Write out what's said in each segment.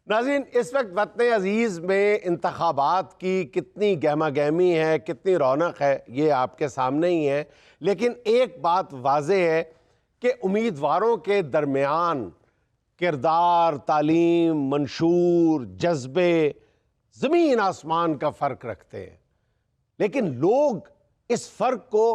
नाज़रीन, इस वक्त वतन अजीज़ में इंतखाबात की कितनी गहमा गहमी है, कितनी रौनक है, ये आपके सामने ही है। लेकिन एक बात वाज़ेह है कि उम्मीदवारों के दरमियान किरदार, तालीम, मंशूर, जज्बे ज़मीन आसमान का फ़र्क रखते हैं। लेकिन लोग इस फ़र्क को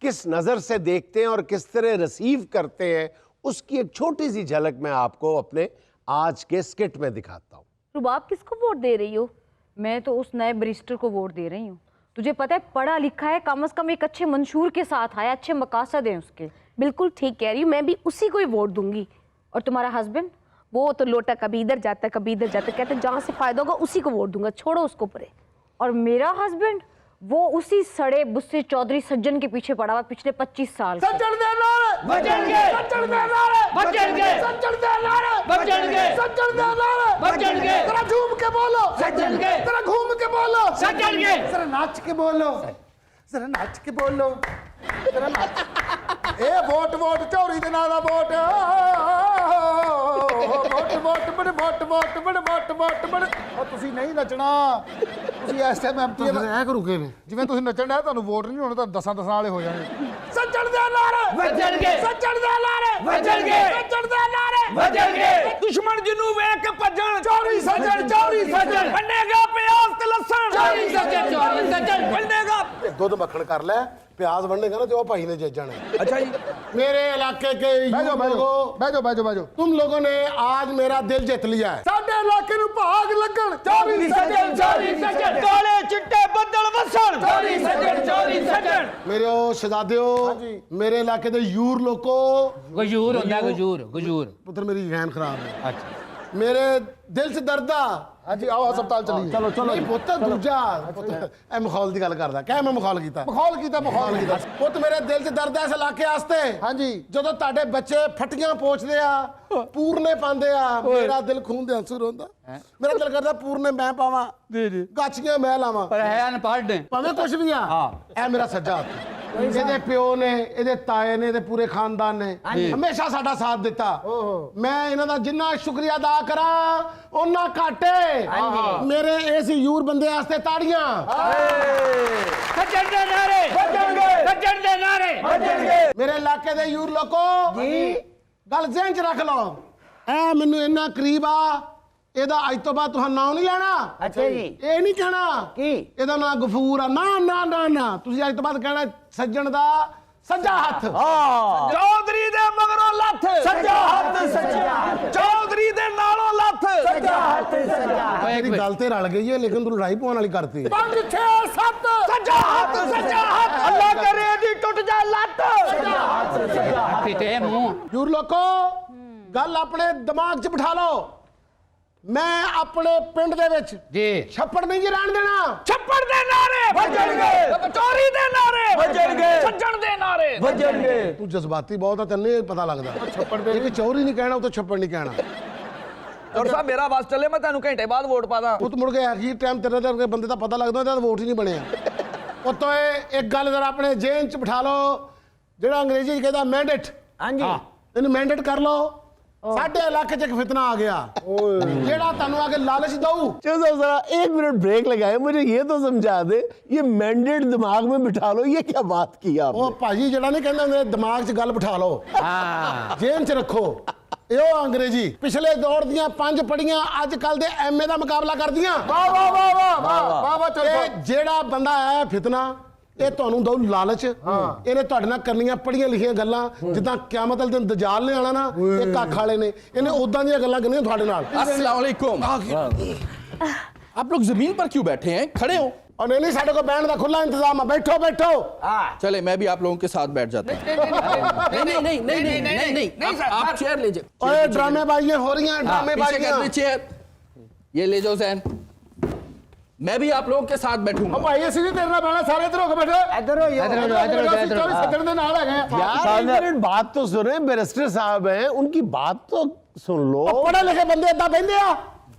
किस नज़र से देखते हैं और किस तरह रिसीव करते हैं, उसकी एक छोटी सी झलक मैं आपको अपने आज के स्किट में दिखाता हूँ। रुबाब किसको वोट दे रही हो? मैं तो उस नए बैरिस्टर को वोट दे रही हूँ। तुझे पता है, पढ़ा लिखा है, कम से कम एक अच्छे मंशूर के साथ आया, अच्छे मकासद हैं उसके। बिल्कुल ठीक कह रही हूँ, मैं भी उसी को ही वोट दूंगी। और तुम्हारा हस्बैंड? वो तो लोटा कभी इधर जाता है कभी इधर जाता है, कहते हैं जहाँ से फायदा होगा उसी को वोट दूंगा, छोड़ो उसको परे। और मेरा हस्बैंड वो उसी सड़े बुस्से चौधरी सज्जन के पीछे पड़ा हुआ पिछले 25 साल से। सज्जन दे नारे बचेंगे, सज्जन दे नारे बचेंगे, सज्जन दे नारे बचेंगे, सज्जन दे नारे बचेंगे। जरा झूम के बोलो सज्जन के, जरा घूम के बोलो सज्जन के, जरा नाच के बोलो, जरा नाच के बोलो, जरा नाच। ए वोट वोट चोरी दे नाला वोट, वोट वोट बड़े वोट वोट बड़े वोट वोट बड़े। और ਤੁਸੀਂ ਨਹੀਂ ਨੱਚਣਾ, ਤੁਸੀਂ ਇਸ ਟਾਈਮ ਐਮਪੀ ਐ ਕਰੋਗੇ ਨੇ ਜਿਵੇਂ ਤੁਸੀਂ ਨੱਚਣ ਦਾ ਤੁਹਾਨੂੰ ਵੋਟ ਨਹੀਂ ਹੋਣਾ ਤਾਂ ਦਸਾਂ ਵਾਲੇ ਹੋ ਜਾਣੇ। ਸੱਜਣ ਦੇ ਨਾਰੇ ਵੱਜਣਗੇ, ਸੱਜਣ ਦੇ ਨਾਰੇ ਵੱਜਣਗੇ, ਸੱਜਣ ਦੇ ਨਾਰੇ ਵੱਜਣਗੇ। ਦੁਸ਼ਮਣ ਜਿਹਨੂੰ ਵੇਖ ਕੇ ਭੱਜਣ, ਚੋਰੀ ਸੱਜਣ, ਚੋਰੀ ਸੱਜਣ ਬੰਨੇਗਾ ਪਿਆਜ਼ ਤੇ ਲਸਣ, ਚੋਰੀ ਸੱਜਣ, ਚੋਰੀ ਸੱਜਣ ਬੰਨੇਗਾ। ਦੁੱਧ ਮੱਖਣ ਕਰ ਲੈ, प्याज बनने का ना तो भाई ने जेज जाना है। अच्छा जी, मेरे इलाके के बैठो बैठो बैठो बैठो बैठो। तुम लोगों ने आज मेरा दिल जीत लिया है। ਸਾਡੇ ਇਲਾਕੇ ਨੂੰ ਭਾਗ ਲੱਗਣ, ਚੋਰੀ ਸੱਜਣ, ਚੋਰੀ ਸੱਜਣ, ਕਾਲੇ ਚਿੱਟੇ ਬੱਦਲ ਵਸਣ, ਚੋਰੀ ਸੱਜਣ, ਚੋਰੀ ਸੱਜਣ। मेरे ओ शहजादियों, मेरे इलाके के यूर लोगो, ਗਜੂਰ ਹੁੰਦਾ ਗਜੂਰ, ਗਜੂਰ। पुत्र मेरी जहन खराब है। अच्छा, मेरे दिल से दर्दा। ਹਾਂਜੀ ਆਓ ਹਸਪਤਾਲ ਚਲੀਏ। चलो चलो नहीं पुत्र दूजा ए मखौल की गल करदा क्या मैं मखौल कीता ਮਖੌਲ ਕੀਤਾ, ਮਖੌਲ ਕੀਤਾ। ਪੁੱਤ ਮੇਰੇ ਦਿਲ 'ਚ ਦਰਦ ਹੈ ਇਸ ਇਲਾਕੇ ਵਾਸਤੇ। ਹਾਂਜੀ ਜਦੋਂ ਤੁਹਾਡੇ ਬੱਚੇ ਫਟੀਆਂ ਪੋਚਦੇ ਆ, ਪੂਰਨੇ ਪਾਉਂਦੇ ਆ, ਮੇਰਾ ਦਿਲ ਖੂਨ ਦੇ ਅੰਸੂ ਰੋਂਦਾ। ਮੇਰਾ ਦਿਲ ਕਰਦਾ ਪੂਰਨੇ ਮੈਂ ਪਾਵਾਂ, ਗਾਚੀਆਂ ਮੈਂ ਲਾਵਾਂ, ਪਰ ਹੈ ਅਨਪੜ੍ਹ ਨੇ। ਭਾਵੇਂ ਕੁਛ ਵੀ ਆ। ਇਹ ਮੇਰਾ ਸੱਜਾ ਹੱਥ। ਇਹਦੇ ਪਿਓ ਨੇ, ਇਹਦੇ ਤਾਏ ਨੇ, ਇਹਦੇ ਪੂਰੇ ਖਾਨਦਾਨ ਨੇ ਹਮੇਸ਼ਾ ਸਾਡਾ ਸਾਥ ਦਿੱਤਾ। ਮੈਂ ਇਹਨਾਂ ਦਾ ਜਿੰਨਾ ਸ਼ੁਕਰੀਆ ਅਦਾ ਕਰਾਂ ਉਹਨਾਂ ਘੱਟ ਹੈ। ਮੇਰੇ ਇਸ ਯੂਰ ਬੰਦੇ ਵਾਸਤੇ ਤਾੜੀਆਂ। ਸੱਜਣ ਦੇ ਨਾਰੇ ਵੱਜਣਗੇ, ਸੱਜਣ ਦੇ ਨਾਰੇ ਵੱਜਣਗੇ। ਮੇਰੇ ਇਲਾਕੇ ਦੇ ਯੂਰ ਲੋਕੋ ਜੀ, ਗੱਲ ਜ਼ਿਹਨ 'ਚ ਰੱਖ ਲਓ। ਇਹ ਮੈਨੂੰ ਇੰਨਾ ਕਰੀਬ ਆ, ਇਹਦਾ ਅੱਜ ਤੋਂ ਬਾਅਦ ਤੁਹਾਨੂੰ ਨਾਮ ਨਹੀਂ ਲੈਣਾ। ਅੱਛਾ ਜੀ। ਇਹ ਨਹੀਂ ਕਹਿਣਾ ਕੀ? ਇਹਦਾ ਨਾਂ ਗਫੂਰ ਆ। ਨਾ ਨਾ ਨਾ ਨਾ, ਤੁਸੀਂ ਅੱਜ ਤੋਂ ਬਾਅਦ ਕਹਿਣਾ ਸੱਜਣ ਦਾ ਸੱਜਾ ਹੱਥ। ਚੌਧਰੀ ਦੇ ਮਗਰੋਂ ਲੱਥ, ਸੱਜਾ ਹੱਥ, ਸੱਜਾ ਹੱਥ, ਚੌਧਰੀ ਦੇ ਨਾਲੋਂ ਲੱਥ। ਸੱਜਾ ਹੱਥ, ਸੱਜਾ ਹੱਥ। ਮੇਰੀ ਗੱਲ ਤੇ ਰਲ ਗਈ ਹੈ, ਲੇਕਿਨ ਤੂੰ ਲੜਾਈ ਪਾਉਣ ਵਾਲੀ ਕਰਤੀ। 5 6 7 ਸੱਜਾ ਹੱਥ, ਸੱਜਾ ਹੱਥ। ਅੱਲਾ ਕਰੇ ਦੀ ਟੁੱਟ ਜਾ ਲੱਤ। ਸੱਜਾ ਹੱਥ, ਸੱਜਾ ਹੱਥ। ਤੇ ਮੂੰਹ ਯੂਰ ਲੋਕੋ, ਗੱਲ ਆਪਣੇ ਦਿਮਾਗ 'ਚ ਬਿਠਾ ਲਓ। ਮੈਂ ਆਪਣੇ ਪਿੰਡ ਦੇ ਵਿੱਚ ਜੀ ਛੱਪੜ ਨਹੀਂ ਜੀ ਰਹਿਣ ਦੇਣਾ। ਛੱਪੜ ਦੇ ਨਾਰੇ ਵੱਜਣਗੇ, ਚੋਰੀ ਦੇ ਨਾਰੇ ਵੱਜਣਗੇ, ਸੱਜਣ ਦੇ ਨਾਰੇ ਵੱਜਣਗੇ। ਤੂੰ ਜਜ਼ਬਾਤੀ ਬਹੁਤ ਆ, ਤੈਨੂੰ ਇਹ ਪਤਾ ਲੱਗਦਾ। ਛੱਪੜ ਦੇ ਇੱਕ ਚੌਰੀ ਨਹੀਂ ਕਹਿਣਾ, ਉਹ ਤਾਂ ਛੱਪੜ ਨਹੀਂ ਕਹਿਣਾ। ਡਾਕਟਰ ਸਾਹਿਬ ਮੇਰਾ ਬਸ ਚੱਲੇ, ਮੈਂ ਤੁਹਾਨੂੰ ਘੰਟੇ ਬਾਅਦ ਵੋਟ ਪਾ ਦਾਂ। ਉਹ ਮੁੜ ਕੇ ਆਖੀ ਟਾਈਮ ਤੇਰੇ ਦੇ ਬੰਦੇ ਦਾ ਪਤਾ ਲੱਗਦਾ, ਉਹਦਾ ਵੋਟ ਹੀ ਨਹੀਂ ਬਣਿਆ। ਉਤੋਂ ਇੱਕ ਗੱਲ ਜਰਾ ਆਪਣੇ ਜੇਨ 'ਚ ਬਿਠਾ ਲਓ, ਜਿਹੜਾ ਅੰਗਰੇਜ਼ੀ 'ਚ ਕਹਿੰਦਾ ਮੈਂਡੇਟ। ਹਾਂਜੀ ਇਹਨੂੰ ਮੈਂਡੇਟ ਕਰ ਲਓ। ਸਾਡੇ ਇਲਾਕੇ 'ਚ ਇੱਕ ਫਿਤਨਾ ਆ ਗਿਆ ਜਿਹੜਾ ਤੁਹਾਨੂੰ आगे लालच दऊ। चलो जरा एक मिनट ब्रेक लगाए, मुझे ये तो समझा दे, ये मैंडेट दिमाग में बिठा लो, ये क्या बात की आपने? ਉਹ ਭਾਜੀ ਜਿਹੜਾ ਨਹੀਂ ਕਹਿੰਦਾ ਮੇਰੇ ਦਿਮਾਗ 'ਚ ਗੱਲ ਬਿਠਾ ਲਓ, ਜੇਨ 'ਚ ਰੱਖੋ। ਇਹ ਅੰਗਰੇਜ਼ੀ ਪਿਛਲੇ ਦੌਰ ਦੀਆਂ 5 ਪੜੀਆਂ ਅੱਜ ਕੱਲ ਦੇ ਐਮਏ ਦਾ ਮੁਕਾਬਲਾ ਕਰਦੀਆਂ। ਵਾਹ ਵਾਹ ਵਾਹ ਵਾਹ ਵਾਹ ਵਾਹ ਵਾਹ। ਚਲੋ ਇਹ ਜਿਹੜਾ ਬੰਦਾ ਹੈ ਫਿਤਨਾ, ਇਹ ਤੁਹਾਨੂੰ ਦਊ ਲਾਲਚ। ਇਹਨੇ ਤੁਹਾਡੇ ਨਾਲ ਕਰਨੀਆਂ ਪੜੀਆਂ ਲਿਖੀਆਂ ਗੱਲਾਂ, ਜਿੱਦਾਂ ਕਿਆਮਤ ਵਾਲੇ ਦਿਨ ਦਜਾਲ ਨੇ ਆਣਾ ਨਾ, ਇਹ ਕੱਖ ਵਾਲੇ ਨੇ, ਇਹਨੇ ਉਦਾਂ ਦੀਆਂ ਗੱਲਾਂ ਕਰਨੀਆਂ ਤੁਹਾਡੇ ਨਾਲ। अस्सलाम वालेकुम। आप लोग जमीन पर क्यों बैठे हैं, खड़े हो? और नहीं ਸਾਡੇ ਕੋਲ ਬੈਠਣ ਦਾ ਖੁੱਲਾ ਇੰਤਜ਼ਾਮ ਹੈ, बैठो बैठो। चले मैं भी आप लोगों के साथ बैठ जाता हूँ। नहीं नहीं नहीं नहीं नहीं नहीं, आप चेयर ले जाओ। ओए ड्रामेबाजियां हो रही हैं, पीछे कर ड्रामेबाजियां। दे चेयर, ये ले जाओ जैन। मैं भी आप लोगों के साथ बैठूंगा। ਭਾਈ ਅਸੀਂ ਨਹੀਂ ਤੇਰੇ ਨਾਲ ਬਹਿਣਾ, ਸਾਰੇ ਇੱਧਰ ਹੋ ਕੇ ਬੈਠੋ। ਇੱਧਰ ਹੋ ਚੋਰੀ ਸੱਜਣ ਦੇ ਨਾਲ ਹੈਗੇ ਆ। यार एक मिनट बात तो सुने, बैरिस्टर साहब हैं, उनकी बात तो सुन लो। ਪੜ੍ਹੇ ਲਿਖੇ ਬੰਦੇ ਏਦਾਂ ਬਹਿੰਦੇ ਆ।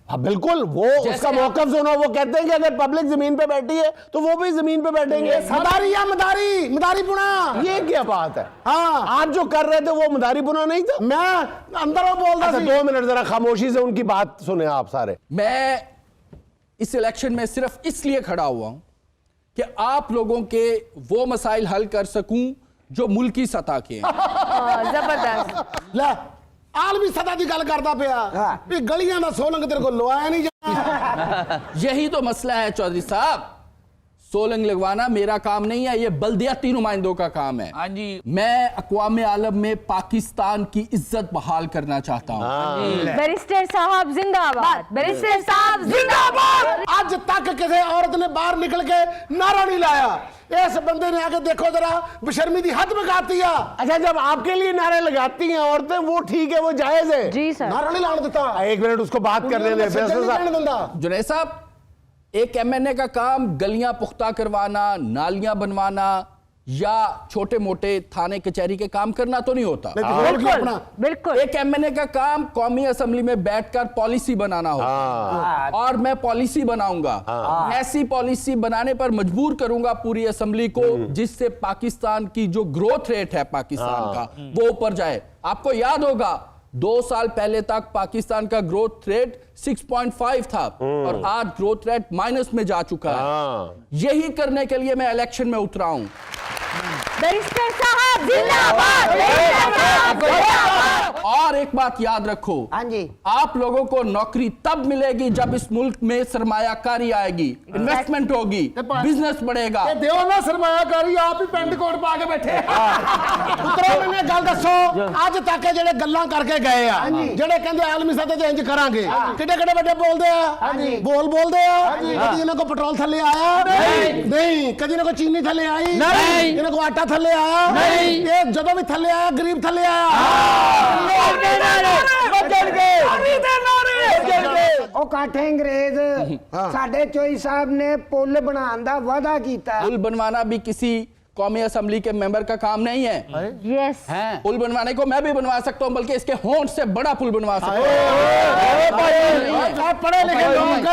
हाँ बिल्कुल, वो उसका मौकफ सुनो, वो कहते हैं कि अगर पब्लिक जमीन पे बैठी है तो वो भी जमीन पे बैठेंगे। मदारी या मदारी, मदारी पुना, ये क्या बात है? हाँ आप जो कर रहे थे वो मदारी पुना नहीं था? मैं अंदर वो बोल रहा अच्छा, 2 मिनट जरा खामोशी से उनकी बात सुने आप सारे। मैं इस इलेक्शन में सिर्फ इसलिए खड़ा हुआ हूं कि आप लोगों के वो मसाइल हल कर सकूं जो मुल्की सतह के हैं। जबरदस्त। ले आलमी सतह की गल करता पिया भी गलियां दा सोलंग तेरे को लवाया नहीं जाना। यही तो मसला है चौधरी साहब, सोलंग लगवाना मेरा काम नहीं है, ये बल्दियाती नुमाइंदों का काम है। हाँ जी। मैं अक़वाम आलम में पाकिस्तान की इज्जत बहाल करना चाहता हूँ। बैरिस्टर साहब जिंदाबाद, बैरिस्टर साहब जिंदाबाद। आज तक किसी औरत ने बाहर निकल के नारा नहीं लाया, इस बंदे ने आके देखो जरा बेशर्मी दी हद लगाती है। अच्छा, जब आपके लिए नारे लगाती हैं औरतें, वो ठीक है, वो जायज है। जी सर। नारा नहीं लाने देता। 1 मिनट उसको बात करने दे। जुनैद साहब, एक एमएनए का काम गलियां पुख्ता करवाना, नालियां बनवाना या छोटे मोटे थाने कचहरी के काम करना तो नहीं होता। बिल्कुल बिल्कुल। एक एमएनए का काम कौमी असेंबली में बैठकर पॉलिसी बनाना होता। और मैं पॉलिसी बनाऊंगा, ऐसी पॉलिसी बनाने पर मजबूर करूंगा पूरी असेंबली को जिससे पाकिस्तान की जो ग्रोथ रेट है पाकिस्तान का वो ऊपर जाए। आपको याद होगा 2 साल पहले तक पाकिस्तान का ग्रोथ रेट 6.5 था और आज ग्रोथ रेट माइनस में जा चुका है। यही करने के लिए मैं इलेक्शन में उतरा हूं। बैरिस्टर साहब जिंदाबाद, बैरिस्टर साहब जिंदाबाद। और एक बात याद रखो, हाँ जी, आप लोगों को नौकरी तब मिलेगी जब इस मुल्क में सरमायाकारी आएगी, इन्वेस्टमेंट होगी, बिजनेस बढ़ेगा। देव ना सरमायाकारी आप ही पेंट कोट पा के बैठे। पुत्रो मैंने गल दसो, आज तक जेडे गल्लां करके गए आ, जेडे कहंदे आलमी सतह ते इंज करांगे, किड्डे किड्डे बड़े बोलदे आ, बोलदे आ। कदी इन्हां को पेट्रोल थल्ले आया नहीं, कदी इन्हां को चीनी थल्ले आई नहीं, इन्हां को आटा थल्ले आया नहीं, ये जदों भी थल्ले आया गरीब थल्ले आया। ਉਹ ਕਾਠੇ ਅੰਗਰੇਜ਼ ਸਾਡੇ ਚੋਈ ਸਾਹਿਬ ਨੇ ਪੁੱਲ ਬਣਾਉਣ ਦਾ ਵਾਅਦਾ ਕੀਤਾ। पुल बनवाना भी किसी कौमी असेंबली के मेंबर का काम नहीं है। यस, पुल बनवाने को मैं भी बनवा सकता हूं, बल्कि इसके होंठ से बड़ा पुल बनवा सकता हूं। पढ़े लिखे लोग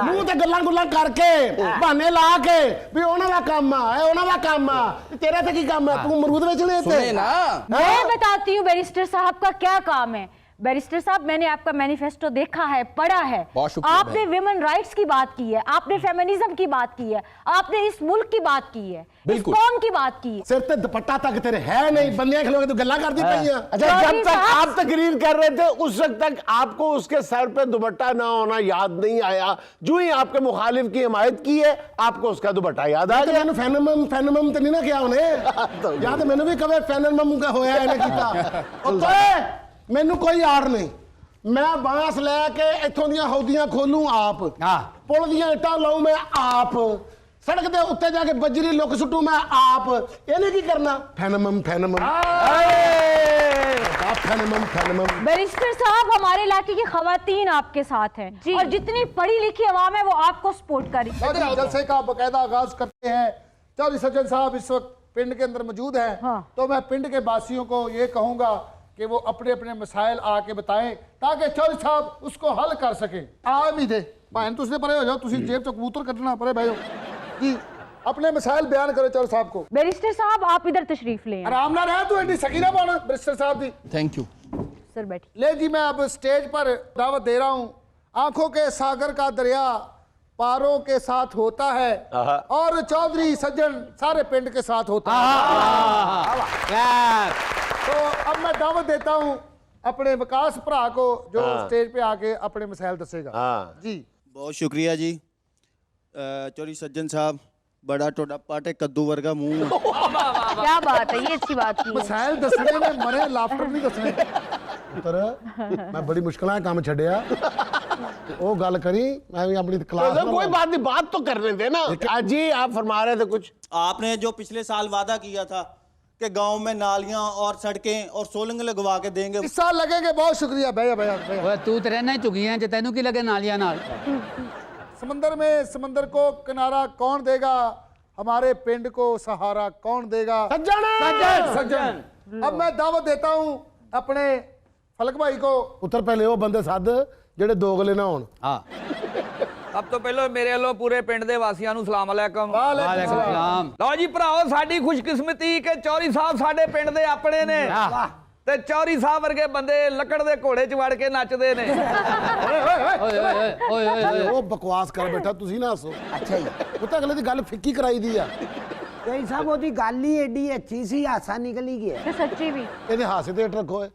मुंह ते गल्लां गुल्लां करके बहाने ला के भी ਉਹਨਾਂ ਦਾ ਕੰਮ ਆ, ਇਹ ਉਹਨਾਂ ਦਾ ਕੰਮ ਆ, तेरा ਤੇ ਕੀ ਕੰਮ ਹੈ? तू अमरूद बेचने थे सुने ना, मैं बताती हूँ बैरिस्टर साहब का क्या काम है। बैरिस्टर साहब, मैंने आपका मैनिफेस्टो देखा है, पढ़ा है। बहुत शुक्रिया आपने विमेन राइट्स की बात की है, आपने फेमिनिज्म की बात की है, आपने इस मुल्क की बात की है, इस बिल्कुल। कौम की बात की है। सिर ते दुपट्टा तक तेरे है नहीं, बंदियां खिलो के तू गल्लां करदी पई है। अच्छा, जब तक आप तकरीर कर रहे थे उस वक्त तक आपको उसके सर पे दुपट्टा ना होना याद नहीं आया। जो ही आपके मुखालिफ की हिमायत की है आपको उसका दुपट्टा याद आ गया। मैंने फेनमम ते नहीं ना किया उन्हें, या तो मैंने भी कभी फेनमम का होया इन्हें कीता। ओए मैनू कोई यार नहीं, मैं बांस लैके इथों दियां हौदियां खोलूं आप, पुल दियां इट्टां लाऊं मैं आप, सड़क दे उत्ते जाके बजरी लुक सुटू मैं आप। इन्हें की करना? फेनमम फेनमम फेनमम। बैरिस्टर साहब, हमारे इलाके की खवातीन आपके साथ हैं और जितनी पढ़ी लिखी अवाम है वो आपको सपोर्ट करी। जलसे का बकायदा आगाज करते हैं। चौधरी सज्जन साहब इस वक्त पिंड के अंदर मौजूद हैं। हाँ। तो मैं पिंड के वासियों को ये कहूंगा कि वो अपने अपने मसाइल आके बताएं ताकि चौधरी साहब उसको हल कर सकें। आ भी थे भाई तुझे परे हो जाओ, तुझे जेब चो कबूतर कटना परे भाई जी, अपने मसाइल बयान करो चौधरी साहब को। बैरिस्टर साहब, आप इधर तशरीफ लें। आराम ना रहे तू एडी सकीना बन बैरिस्टर साहब दी। थैंक यू सर, बैठिए। ले जी, मैं अब स्टेज पर दावत दे रहा हूं। आंखों के सागर का दरिया पारों के साथ होता है और चौधरी सज्जन सारे पिंड के साथ होता है। तो अब मैं दावत देता हूं अपने विकास भरा को जो स्टेज पे आके अपने मसाइल दसेगा। जी बहुत शुक्रिया जी। चौधरी सज्जन साहब, बड़ा टोडा पाटे कद्दू वर्गा मुंह। क्या बात है, ये अच्छी बात की है। मसाइल दसने में मरे, लाफ्टर नहीं दसने। पुत्र मैं बड़ी मुश्किल काम छड़िया, वो गल करी मैं भी अपनी क्लास तो कोई बात नहीं, बात तो करने दे ना। आज जी आप फरमा रहे थे कुछ। आपने जो पिछले साल वादा किया था कि गांव में नालियां और सड़कें और सोलंग लगवा के देंगे, इस साल लगेंगे। बहुत शुक्रिया भैया भैया। तू तो रहना ही चुकिया च, तेनू की लगे नालियां नाल। समंदर में समंदर को किनारा कौन देगा, हमारे पिंड को सहारा कौन देगा? सज्जन सज्जन। अब मैं दावत देता हूं अपने फलक भाई को। पुत्र पहले वो बंदे साध ਜਿਹੜੇ ਦੋਗਲੇ ਨਾ ਹੋਣ। ਹਾਂ ਸਭ ਤੋਂ ਪਹਿਲਾਂ ਮੇਰੇ ਵੱਲੋਂ ਪੂਰੇ ਪਿੰਡ ਦੇ ਵਾਸੀਆਂ ਨੂੰ ਸਲਾਮ ਅਲੈਕਮ। ਵਾਲੇਕੁਮ ਸਲਾਮ। ਲਓ ਜੀ ਭਰਾਓ, ਸਾਡੀ ਖੁਸ਼ਕਿਸਮਤੀ ਕਿ ਚੌਧਰੀ ਸਾਹਿਬ ਸਾਡੇ ਪਿੰਡ ਦੇ ਆਪਣੇ ਨੇ ਤੇ ਚੌਧਰੀ ਸਾਹਿਬ ਵਰਗੇ ਬੰਦੇ ਲੱਕੜ ਦੇ ਘੋੜੇ 'ਚ ਵੜ ਕੇ ਨੱਚਦੇ ਨੇ। ਓਏ ਉਹ ਬਕਵਾਸ ਕਰ ਬੈਠਾ, ਤੁਸੀਂ ਨਾ ਹੱਸੋ। ਅੱਛਾ ਜੀ ਉਹ ਤਾਂ ਅਗਲੇ ਦੀ ਗੱਲ ਫਿੱਕੀ ਕਰਾਈ ਦੀ ਆ। ਕਈ ਸਾਹਿਬ ਉਹਦੀ ਗੱਲ ਹੀ ਏਡੀ ਅੱਛੀ ਸੀ, ਹਾਸਾ ਨਿਕਲ ਹੀ ਗਿਆ। ਤੇ ਸੱਚੀ ਵੀ ਇਹਦੇ ਹਾਸੇ ਤੇ ਰੱਖੋ।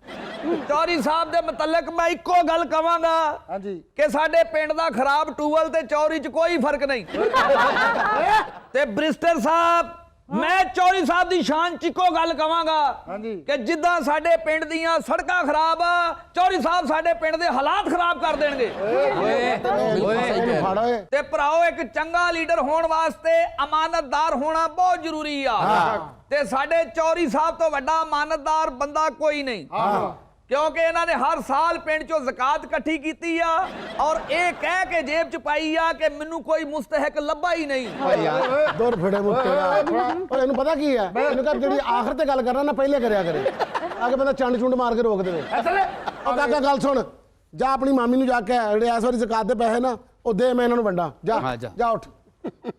ਚੌਧਰੀ ਸਾਹਿਬ ਦੇ ਮੁਤਲਕ ਮੈਂ ਇੱਕੋ ਗੱਲ ਕਵਾਂਗਾ ਹਾਂਜੀ ਕਿ ਸਾਡੇ ਪਿੰਡ ਦਾ ਖਰਾਬ ਟੂਵਲ ਤੇ ਚੌਧਰੀ 'ਚ ਕੋਈ ਫਰਕ ਨਹੀਂ। ਤੇ ਬ੍ਰਿਸਟਰ ਸਾਹਿਬ, ਮੈਂ ਚੌਧਰੀ ਸਾਹਿਬ ਦੀ ਸ਼ਾਨ 'ਚ ਇੱਕੋ ਗੱਲ ਕਵਾਂਗਾ ਹਾਂਜੀ ਕਿ ਜਿੱਦਾਂ ਸਾਡੇ ਪਿੰਡ ਦੀਆਂ ਸੜਕਾਂ ਖਰਾਬ ਆ, ਚੌਧਰੀ ਸਾਹਿਬ ਸਾਡੇ ਪਿੰਡ ਦੇ ਹਾਲਾਤ ਖਰਾਬ ਕਰ ਦੇਣਗੇ। ਇਹਨੂੰ ਫੜ ਓਏ। ਤੇ ਭਰਾਓ, ਇੱਕ ਚੰਗਾ ਲੀਡਰ ਹੋਣ ਵਾਸਤੇ ਅਮਾਨਤਦਾਰ ਹੋਣਾ ਬਹੁਤ ਜ਼ਰੂਰੀ ਆ ਤੇ ਸਾਡੇ ਚੌਧਰੀ ਸਾਹਿਬ ਤੋਂ ਵੱਡਾ ਅਮਾਨਤਦਾਰ ਬੰਦਾ ਕੋਈ ਨਹੀਂ, ਕਿਉਂਕਿ ਇਹਨਾਂ ਨੇ ਹਰ ਸਾਲ ਪਿੰਡ ਚੋਂ ਜ਼ਕਾਤ ਇਕੱਠੀ ਕੀਤੀ ਆ ਔਰ ਇਹ ਕਹਿ ਕੇ ਜੇਬ 'ਚ ਪਾਈ ਆ ਕਿ ਮੈਨੂੰ ਕੋਈ ਮੁਸਤਹਿਕ ਲੱਭਾ ਹੀ ਨਹੀਂ। ਦੁਰ ਫੜੇ ਮੁੱਤੇ ਆ। ਓਏ ਇਹਨੂੰ ਪਤਾ ਕੀ ਹੈ, ਇਹਨੂੰ ਕਹ ਜਿਹੜੀ ਆਖਰ ਤੇ ਗੱਲ ਕਰਨਾ ਨਾ ਪਹਿਲੇ ਕਰਿਆ ਕਰੇ, ਆ ਕੇ ਬੰਦਾ ਚੰਡ ਚੁੰਡ ਮਾਰ ਕੇ ਰੋਕ ਦੇਵੇ। ਉਹ ਕਾਕਾ ਗੱਲ ਸੁਣ, ਜਾ ਆਪਣੀ ਮਾਮੀ ਨੂੰ ਜਾ ਕੇ ਜਿਹੜੇ ਇਸ ਵਾਰੀ ਜ਼ਕਾਤ ਦੇ ਪੈਸੇ ਨਾ ਉਹ ਦੇ, ਮੈਂ ਇਹਨਾਂ ਨੂੰ ਵੰਡਾ। ਜਾ ਉੱਠ।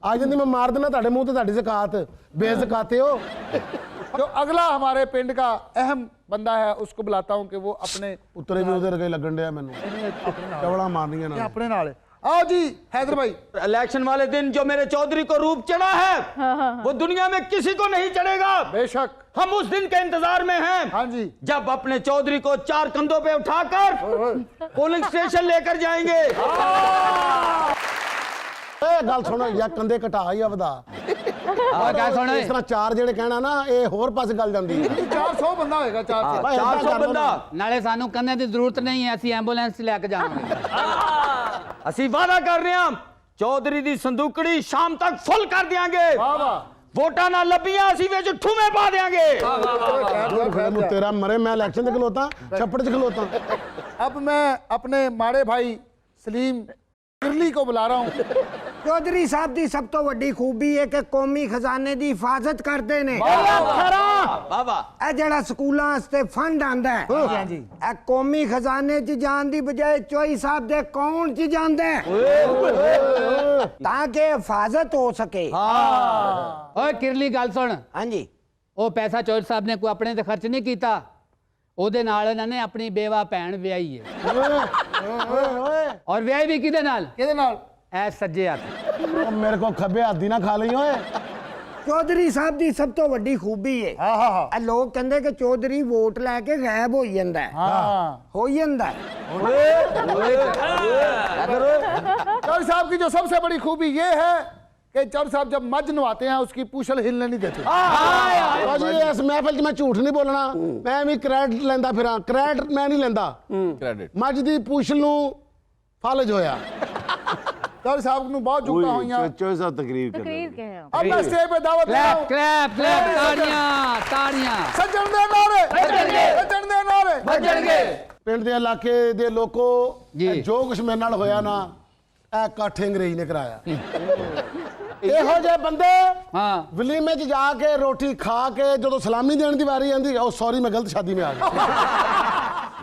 ਆ ਜਾਂਦੀ मैं मार देना ਤੁਹਾਡੇ ਮੂੰਹ ਤੇ ਤੁਹਾਡੀ ਜ਼ਕਾਤ बेज़काते हो। जो अगला हमारे पिंड का अहम बंदा है उसको बुलाता हूं कि वो अपने उतरे भी उधर गए लगन दिया मैनू चवड़ा मारनियां ना अपने नाल आओ जी हैदर भाई। इलेक्शन वाले दिन जो मेरे चौधरी को रूप चढ़ा है वो दुनिया में किसी को नहीं चढ़ेगा। बेशक हम उस दिन के इंतजार में हैं। हाँ जी जब अपने चौधरी को 4 कंधों पे उठाकर पोलिंग स्टेशन लेकर जाएंगे। गल सुन या कंधे घटा या वधा इस तरह 4 ਜਿਹੜੇ ਕਹਿਣਾ ਨਾ ਇਹ ਹੋਰ ਪਾਸੇ ਗੱਲ ਜਾਂਦੀ ਹੈ। 400 ਬੰਦਾ ਹੋਏਗਾ 400 400 ਬੰਦਾ ਨਾਲੇ ਸਾਨੂੰ ਕੰਧੇ ਦੀ ਜ਼ਰੂਰਤ ਨਹੀਂ ਹੈ, ਅਸੀਂ ਐਂਬੂਲੈਂਸ ਲੈ ਕੇ ਜਾਵਾਂਗੇ। ਅਸੀਂ ਵਾਅਦਾ ਕਰ ਰਹੇ ਹਾਂ ਚੌਧਰੀ ਦੀ ਸੰਦੂਕੜੀ ਸ਼ਾਮ ਤੱਕ ਫੁੱਲ ਕਰ ਦਿਆਂਗੇ। वाह वाह ਵੋਟਾਂ ਨਾਲ ਲੱਭੀਆਂ ਅਸੀਂ ਵਿੱਚ ਠੂਮੇ ਪਾ ਦਿਆਂਗੇ। तेरा मरे मैं इलेक्शन से खलोता छप्पड़ से खलोता। अब मैं अपने माड़े भाई सलीम किरली को बुला रहा हूँ। चौधरी साहब की सब तो वड्डी खूबी है कि कौमी खजाने की हिफाजत करते ने। ਇਹ ਜਿਹੜਾ ਸਕੂਲਾਂ ਵਾਸਤੇ ਫੰਡ ਆਂਦਾ ਹੈ ਇਹ ਕੌਮੀ ਖਜ਼ਾਨੇ 'ਚ ਜਾਣ ਦੀ ਬਜਾਏ ਚੌਧਰੀ ਸਾਹਿਬ ਦੇ ਅਕਾਊਂਟ 'ਚ ਜਾਂਦਾ ਹੈ ਤਾਂ ਕਿ ਹਿਫਾਜ਼ਤ ਹੋ ਸਕੇ। ਓਏ ਕਿਰਲੀ ਗੱਲ ਸੁਣ, ਹਾਂਜੀ ਉਹ ਪੈਸਾ ਚੌਧਰੀ ਸਾਹਿਬ ਨੇ ਕੋਈ ਆਪਣੇ ਤੇ ਖਰਚ ਨਹੀਂ ਕੀਤਾ, ਉਹਦੇ ਨਾਲ ਇਹਨਾਂ ਨੇ ਆਪਣੀ ਬੇਵਾ ਭੈਣ ਵਿਆਹੀ ਹੈ। ਔਰ ਵਿਆਹੀ ਵੀ ਕਿਹਦੇ ਨਾਲ? ਕਿਹਦੇ ਨਾਲ? ਐ ਸੱਜੇ ਹੱਥ। मेरे को खब्बे हाथ दी ना खा ਲਈ ਓਏ। ਚੌਧਰੀ ਸਾਹਿਬ ਦੀ ਸਭ ਤੋਂ ਵੱਡੀ ਖੂਬੀ ਹੈ ਇਹ ਲੋਕ ਕਹਿੰਦੇ ਕਿ ਚੌਧਰੀ ਵੋਟ ਲੈ ਕੇ ਗਾਇਬ ਹੋ ਜਾਂਦਾ ਹੈ। ਹੋ ਜਾਂਦਾ है। चौधरी साहब की जो सबसे बड़ी खूबी ये है कि चौधरी साहब जब मज नवाते हैं उसकी पूछल हिलने नहीं देते। ਜੀ ਇਸ ਮਹਿਫਲ 'ਚ ਮੈਂ ਝੂਠ ਨਹੀਂ ਬੋਲਣਾ, ਮੈਂ ਵੀ ਕ੍ਰੈਡਿਟ ਲੈਂਦਾ ਫਿਰਾਂ। ਕ੍ਰੈਡਿਟ ਮੈਂ ਨਹੀਂ ਲੈਂਦਾ, ਮੱਝ ਦੀ ਪੂਛਲ ਨੂੰ ਫਾਲਜ ਹੋਇਆ। चौधरी साहब को बहुत झुकता हुई चौधरी साहब तकरीर कर तकरीर के हैं। अब मैं स्टेज पे दावत दे रहा हूं। क्लैप क्लैप ताड़ियां ताड़ियां। सज्जन दे नारे सज्जन दे नारे ਵੱਜਣਗੇ। ਪਿੰਡ ਦੇ ਇਲਾਕੇ ਦੇ ਲੋਕੋ ਜੀ। ਇਹ ਜੋ ਕੁਛ ਮੇਰੇ ਨਾਲ ਹੋਇਆ ਨਾ ਇਹ ਇਕੱਠ ਅੰਗਰੇਜ਼ ਨੇ ਕਰਾਇਆ। ਇਹੋ ਜਿਹੇ ਬੰਦੇ हाँ ਵਲੀਮੇ 'ਚ ਜਾ ਕੇ ਰੋਟੀ ਖਾ ਕੇ ਜਦੋਂ ਸਲਾਮੀ ਦੇਣ ਦੀ ਵਾਰੀ ਆਂਦੀ ਉਹ ਸੌਰੀ ਮੈਂ ਗਲਤ ਸ਼ਾਦੀ में आ गया।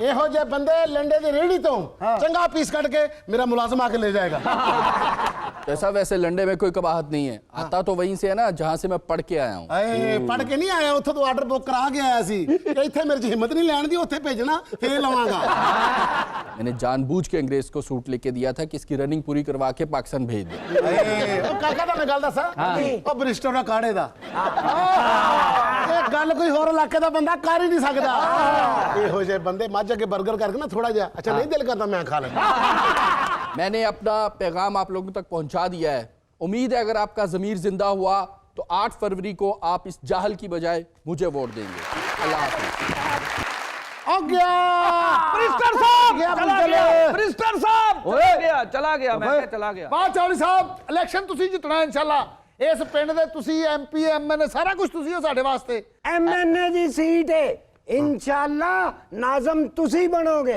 ਇਹੋ ਜਿਹੇ ਬੰਦੇ ਲੰਡੇ ਦੀ ਰੇੜੀ ਤੋਂ ਚੰਗਾ ਪੀਸ ਕੱਢ ਕੇ ਮੇਰਾ ਮੁਲਾਜ਼ਮ ਆ ਕੇ ਲੈ ਜਾਏਗਾ। ऐसा वैसे लंडे में कोई कबाहत नहीं है, आता तो वहीं से है ना जहाँ से मैं पढ़ के आया हूँ। ਏ ਪੜ ਕੇ ਨਹੀਂ ਆਇਆ, ਉੱਥੋਂ ਤੋਂ ਆਰਡਰ ਬੁੱਕ ਕਰਾ ਕੇ ਆਇਆ ਸੀ। ਇੱਥੇ ਮੇਰੇ 'ਚ ਹਿੰਮਤ ਨਹੀਂ ਲੈਣ ਦੀ, ਉੱਥੇ ਭੇਜਣਾ ਫੇਰ ਲਵਾਂਗਾ। मैंने जानबूझ के अंग्रेज को सूट लेके दिया था कि इसकी रनिंग पूरी करवा के पाकिस्तान भेज दे। ਉਹ ਕਾਕਾ ਤੁਹਾਨੂੰ ਗੱਲ ਦੱਸਾਂ, ਉਹ ਬਰਿਸਟਰ ਦਾ ਕਾੜੇ ਦਾ ਇਹ ਗੱਲ ਕੋਈ ਹੋਰ ਇਲਾਕੇ ਦਾ ਬੰਦਾ ਕਰ ਹੀ ਨਹੀਂ ਸਕਦਾ। ਇਹੋ ਜਿਹੇ ਬੰਦੇ ਮੱਝ ਅੱਗੇ 버ਗਰ ਕਰਕੇ ਨਾ ਥੋੜਾ ਜਿਹਾ ਅੱਛਾ ਨਹੀਂ ਦਿਲ ਕਰਦਾ ਮੈਂ ਖਾ ਲੈਂਦਾ। मैंने अपना पैगाम आप लोगों तक पहुंचा दिया है। उम्मीद है अगर आपका ज़मीर जिंदा हुआ तो 8 फरवरी को आप इस जाहल की बजाय मुझे वोट देंगे। अल्लाह हाफ़िज़। आ गया प्रिस्टर साहब गया, चला चले। गया। प्रिस्टर साहब चला गया मैं क्या चला गया। ਬਾਅਦ ਚੌਧਰੀ ਸਾਹਿਬ ਇਲੈਕਸ਼ਨ ਤੁਸੀਂ ਜਿੱਤਣਾ ਇਨਸ਼ਾਅੱਲਾ। ਇਸ ਪਿੰਡ ਦੇ ਤੁਸੀਂ MP MN ਸਾਰਾ ਕੁਝ ਤੁਸੀਂ ਹੋ ਸਾਡੇ ਵਾਸਤੇ। MNA ਦੀ ਸੀਟ ਹੈ इंशाल्लाह नाज़म तुसी बनोगे।